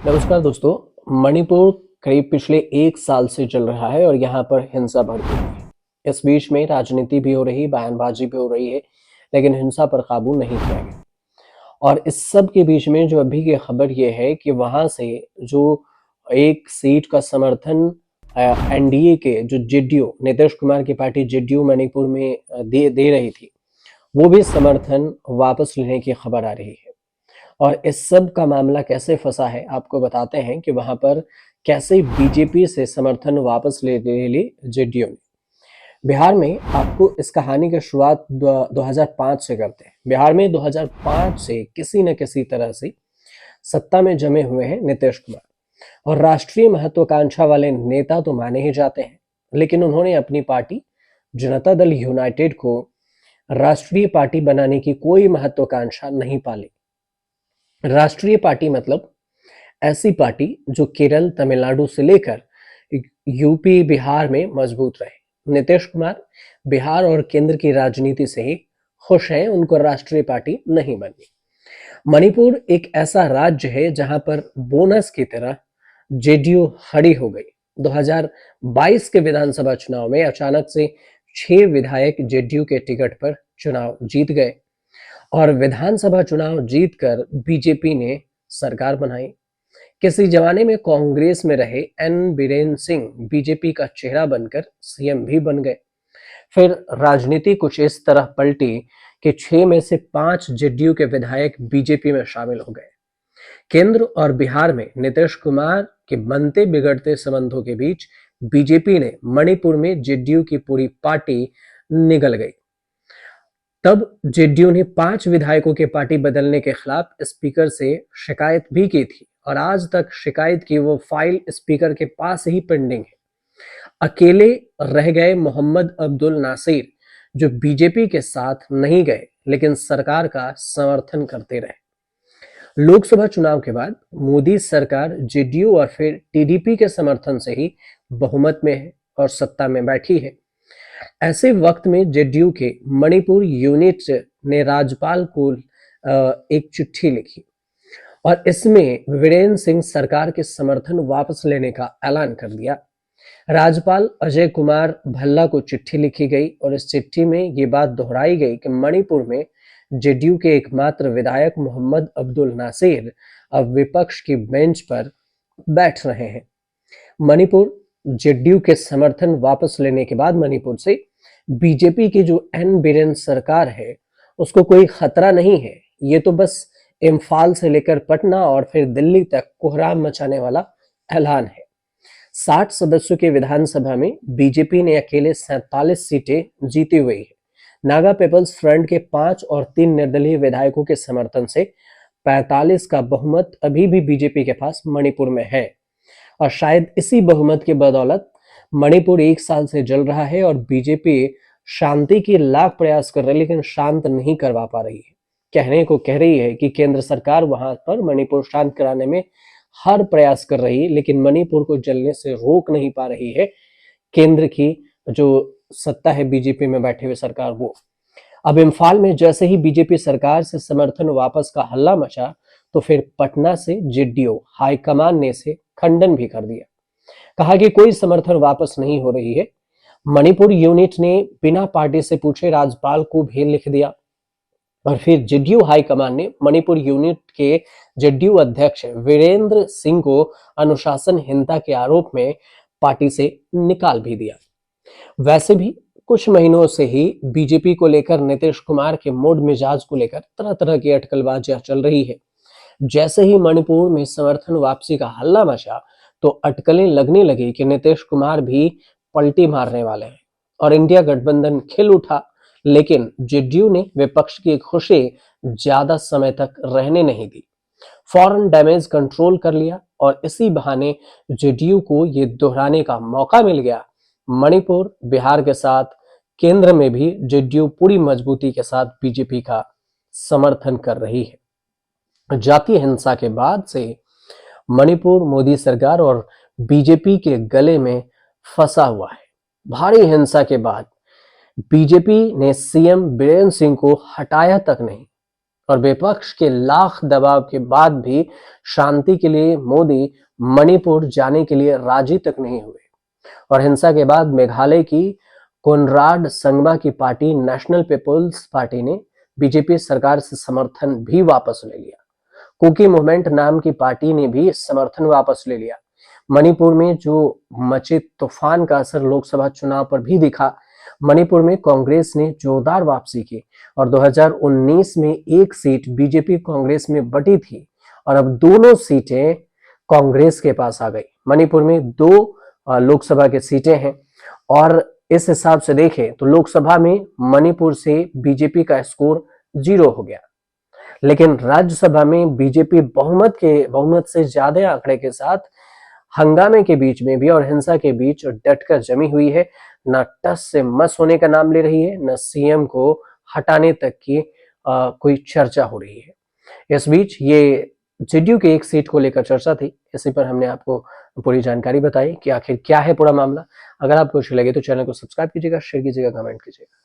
नमस्कार दोस्तों। मणिपुर करीब पिछले 1 साल से चल रहा है और यहाँ पर हिंसा भड़क रही है। इस बीच में राजनीति भी हो रही, बयानबाजी भी हो रही है, लेकिन हिंसा पर काबू नहीं किया गया। और इस सब के बीच में जो अभी की खबर ये है कि वहाँ से जो एक सीट का समर्थन एनडीए के जो जेडीयू नीतीश कुमार की पार्टी जेडीयू मणिपुर में दे रही थी, वो भी समर्थन वापस लेने की खबर आ रही है। और इस सब का मामला कैसे फंसा है आपको बताते हैं कि वहां पर कैसे बीजेपी से समर्थन वापस ले ली जेडीयू ने। बिहार में आपको इस कहानी की शुरुआत 2005 से करते हैं। बिहार में 2005 से किसी न किसी तरह से सत्ता में जमे हुए हैं नीतीश कुमार, और राष्ट्रीय महत्वाकांक्षा वाले नेता तो माने ही जाते हैं, लेकिन उन्होंने अपनी पार्टी जनता दल यूनाइटेड को राष्ट्रीय पार्टी बनाने की कोई महत्वाकांक्षा नहीं पाली। राष्ट्रीय पार्टी मतलब ऐसी पार्टी जो केरल, तमिलनाडु से लेकर यूपी, बिहार में मजबूत रहे। नीतीश कुमार बिहार और केंद्र की राजनीति से ही खुश हैं, उनको राष्ट्रीय पार्टी नहीं बननी। मणिपुर एक ऐसा राज्य है जहां पर बोनस की तरह जेडीयू खड़ी हो गई। 2022 के विधानसभा चुनाव में अचानक से 6 विधायक जेडीयू के टिकट पर चुनाव जीत गए और विधानसभा चुनाव जीतकर बीजेपी ने सरकार बनाई। किसी जमाने में कांग्रेस में रहे एन बीरेन सिंह बीजेपी का चेहरा बनकर सीएम भी बन गए। फिर राजनीति कुछ इस तरह पलटी कि 6 में से 5 जेडीयू के विधायक बीजेपी में शामिल हो गए। केंद्र और बिहार में नीतीश कुमार के बनते बिगड़ते संबंधों के बीच बीजेपी ने मणिपुर में जेडीयू की पूरी पार्टी निगल गई। तब जेडीयू ने 5 विधायकों के पार्टी बदलने के खिलाफ स्पीकर से शिकायत भी की थी और आज तक शिकायत की वो फाइल स्पीकर के पास ही पेंडिंग है। अकेले रह गए मोहम्मद अब्दुल नासिर, जो बीजेपी के साथ नहीं गए लेकिन सरकार का समर्थन करते रहे। लोकसभा चुनाव के बाद मोदी सरकार जेडीयू और फिर टीडीपी के समर्थन से ही बहुमत में है और सत्ता में बैठी है। ऐसे वक्त में जेडीयू के मणिपुर यूनिट ने राज्यपाल को एक चिट्ठी लिखी और इसमें वीरेंद्र सिंह सरकार के समर्थन वापस लेने का ऐलान कर दिया। राज्यपाल अजय कुमार भल्ला को चिट्ठी लिखी गई और इस चिट्ठी में ये बात दोहराई गई कि मणिपुर में जेडीयू के एकमात्र विधायक मोहम्मद अब्दुल नासिर अब विपक्ष की बेंच पर बैठ रहे हैं। मणिपुर जेडीयू के समर्थन वापस लेने के बाद मणिपुर से बीजेपी की जो एन बीरेन सरकार है उसको कोई खतरा नहीं है। ये तो बस इम्फाल से लेकर पटना और फिर दिल्ली तक कोहराम मचाने वाला ऐलान है। 60 सदस्यों के विधानसभा में बीजेपी ने अकेले 47 सीटें जीती हुई है। नागा पीपल्स फ्रंट के 5 और 3 निर्दलीय विधायकों के समर्थन से 45 का बहुमत अभी भी बीजेपी के पास मणिपुर में है और शायद इसी बहुमत की बदौलत मणिपुर 1 साल से जल रहा है और बीजेपी शांति की लाख प्रयास कर रही है लेकिन शांत नहीं करवा पा रही है। कहने को कह रही है कि केंद्र सरकार वहां पर मणिपुर शांत कराने में हर प्रयास कर रही है, लेकिन मणिपुर को जलने से रोक नहीं पा रही है केंद्र की जो सत्ता है बीजेपी में बैठे हुए सरकार वो। अब इम्फाल में जैसे ही बीजेपी सरकार से समर्थन वापस का हल्ला मचा तो फिर पटना से जेडीयू हाईकमान ने इसे खंडन भी कर दिया। कहा कि कोई समर्थन वापस नहीं हो रही है। मणिपुर यूनिट ने बिना पार्टी से पूछे राज्यपाल को भी लिख दिया और फिर जेडीयू हाईकमान ने मणिपुर यूनिट के जेडीयू अध्यक्ष वीरेंद्र सिंह को अनुशासनहीनता के आरोप में पार्टी से निकाल भी दिया। वैसे भी कुछ महीनों से ही बीजेपी को लेकर नीतीश कुमार के मूड मिजाज को लेकर तरह तरह की अटकलबाजियां चल रही है। जैसे ही मणिपुर में समर्थन वापसी का हल्ला मचा तो अटकलें लगने लगी कि नीतीश कुमार भी पलटी मारने वाले हैं और इंडिया गठबंधन खिल उठा। लेकिन जेडीयू ने विपक्ष की खुशी ज्यादा समय तक रहने नहीं दी, फौरन डैमेज कंट्रोल कर लिया और इसी बहाने जेडीयू को ये दोहराने का मौका मिल गया। मणिपुर, बिहार के साथ केंद्र में भी जेडीयू पूरी मजबूती के साथ बीजेपी का समर्थन कर रही है। जातीय हिंसा के बाद से मणिपुर मोदी सरकार और बीजेपी के गले में फंसा हुआ है। भारी हिंसा के बाद बीजेपी ने सीएम बीरेंद्र सिंह को हटाया तक नहीं और विपक्ष के लाख दबाव के बाद भी शांति के लिए मोदी मणिपुर जाने के लिए राजी तक नहीं हुए। और हिंसा के बाद मेघालय की कोनराड संगमा की पार्टी नेशनल पीपुल्स पार्टी ने बीजेपी सरकार से समर्थन भी वापस ले लिया। कुकी मूवमेंट नाम की पार्टी ने भी समर्थन वापस ले लिया। मणिपुर में जो मचे तूफान का असर लोकसभा चुनाव पर भी दिखा। मणिपुर में कांग्रेस ने जोरदार वापसी की और 2019 में एक सीट बीजेपी कांग्रेस में बटी थी और अब दोनों सीटें कांग्रेस के पास आ गई। मणिपुर में 2 लोकसभा की सीटें हैं और इस हिसाब से देखें तो लोकसभा में मणिपुर से बीजेपी का स्कोर 0 हो गया, लेकिन राज्यसभा में बीजेपी बहुमत से ज्यादा आंकड़े के साथ हंगामे के बीच में भी और हिंसा के बीच डटकर जमी हुई है। न टस से मस होने का नाम ले रही है, न सीएम को हटाने तक की कोई चर्चा हो रही है। इस बीच ये जेडीयू की एक सीट को लेकर चर्चा थी, इसी पर हमने आपको पूरी जानकारी बताई कि आखिर क्या है पूरा मामला। अगर आपको अच्छी लगे तो चैनल को सब्सक्राइब कीजिएगा, शेयर कीजिएगा, कमेंट कीजिएगा।